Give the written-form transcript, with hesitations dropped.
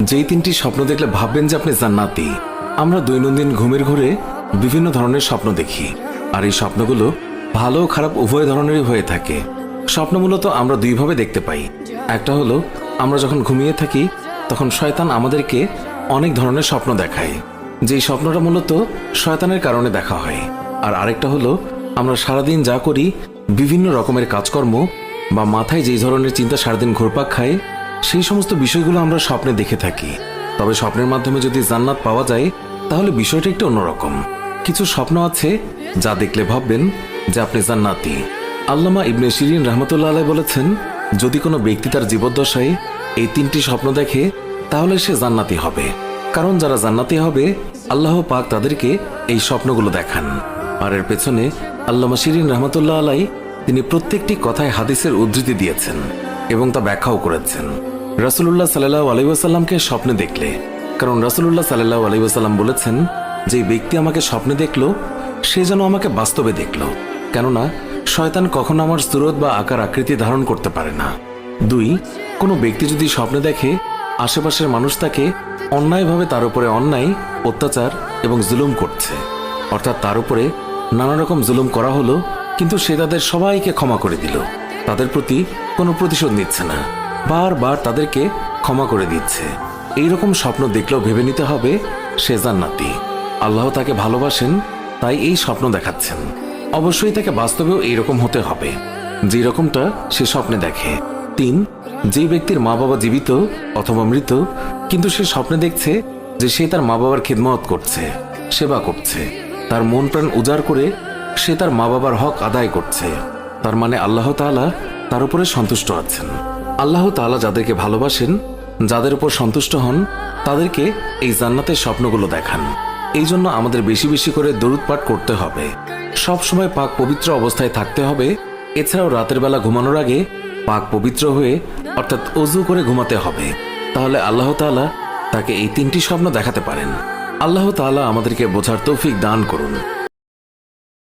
যেই তিনটি স্বপ্ন দেখলে ভাববেন যে আপনি জান্নাতি। আমরা দৈনন্দিন ঘুমের ঘোরে বিভিন্ন ধরনের স্বপ্ন দেখি, আর এই স্বপ্নগুলো ভালো ও খারাপ উভয় ধরনেরই হয়ে থাকে। স্বপ্ন মূলত আমরা দুইভাবে দেখতে পাই। একটা হলো আমরা যখন ঘুমিয়ে থাকি তখন শয়তান আমাদেরকে অনেক ধরনের স্বপ্ন দেখায়, যেই স্বপ্নটা মূলত শয়তানের কারণে দেখা হয়। আর আরেকটা হলো আমরা সারাদিন যা করি, বিভিন্ন রকমের কাজকর্ম বা মাথায় যেই ধরনের চিন্তা সারাদিন ঘুরপাক খায়, সেই সমস্ত বিষয়গুলো আমরা স্বপ্নে দেখে থাকি। তবে স্বপ্নের মাধ্যমে যদি জান্নাত পাওয়া যায় তাহলে বিষয়টা একটু অন্যরকম। কিছু স্বপ্ন আছে যা দেখলে ভাববেন যে আপনি জান্নাতি। আল্লামা ইবনে শিরিন রহমতুল্লাহ আলাইহি বলেছেন, যদি কোনো ব্যক্তি তার জীবদ্দশায় এই তিনটি স্বপ্ন দেখে তাহলে সে জান্নাতি হবে। কারণ যারা জান্নাতি হবে আল্লাহ পাক তাদেরকে এই স্বপ্নগুলো দেখান। আর এর পেছনে আল্লামা শিরিন রহমতুল্লাহ আলাইহি তিনি প্রত্যেকটি কথায় হাদিসের উদ্ধৃতি দিয়েছেন এবং তা ব্যাখ্যাও করেছেন। রাসূলুল্লাহ সাল্লাল্লাহু আলাইহি ওয়াসাল্লামকে স্বপ্নে দেখলে, কারণ রাসূলুল্লাহ সাল্লাল্লাহু আলাইহি ওয়াসাল্লাম বলেছেন, যে ব্যক্তি আমাকে স্বপ্নে দেখলো সে যেন আমাকে বাস্তবে দেখলো, কেননা শয়তান কখনো আমার সুরত বা আকার আকৃতি ধারণ করতে পারে না। 2, কোনো ব্যক্তি যদি স্বপ্নে দেখে আশেপাশের মানুষ তাকে অন্যায়ভাবে তার উপরে অন্যায়, অত্যাচার এবং জুলুম করছে, অর্থাৎ তার উপরে নানা রকম জুলুম করা হলো কিন্তু সে তাদের সবাইকে ক্ষমা করে দিল, তাদের প্রতি কোনো প্রতিশোধ নিচ্ছে না, বারবার তাদেরকে ক্ষমা করে দিচ্ছে, এইরকম স্বপ্ন দেখলেও ভেবে নিতে হবে সে জান্নাতি। আল্লাহ তাকে ভালোবাসেন তাই এই স্বপ্ন দেখাচ্ছেন। অবশ্যই তাকে বাস্তবেও এইরকম হতে হবে যে রকমটা সে স্বপ্নে দেখে। 3, যে ব্যক্তির মা বাবা জীবিত অথবা মৃত কিন্তু সে স্বপ্নে দেখছে যে সে তার মা বাবার খিদমত করছে, সেবা করছে, তার মন প্রাণ উজাড় করে সে তার মা বাবার হক আদায় করছে, তার মানে আল্লাহ তাআলা তার উপরে সন্তুষ্ট আছেন। আল্লাহ তাআলা যাদেরকে ভালোবাসেন, যাদের উপর সন্তুষ্ট হন, তাদেরকে এই জান্নাতের স্বপ্নগুলো দেখান। এই জন্য আমাদের বেশি বেশি করে দরুদ পাঠ করতে হবে, সব সময় পাক পবিত্র অবস্থায় থাকতে হবে। এছাড়াও রাতের বেলা ঘুমানোর আগে পাক পবিত্র হয়ে অর্থাৎ ওযু করে ঘুমাতে হবে, তাহলে আল্লাহ তাআলা তাকে এই তিনটি স্বপ্ন দেখাতে পারেন। আল্লাহ তাআলা আমাদেরকে বোঝার তৌফিক দান করুন।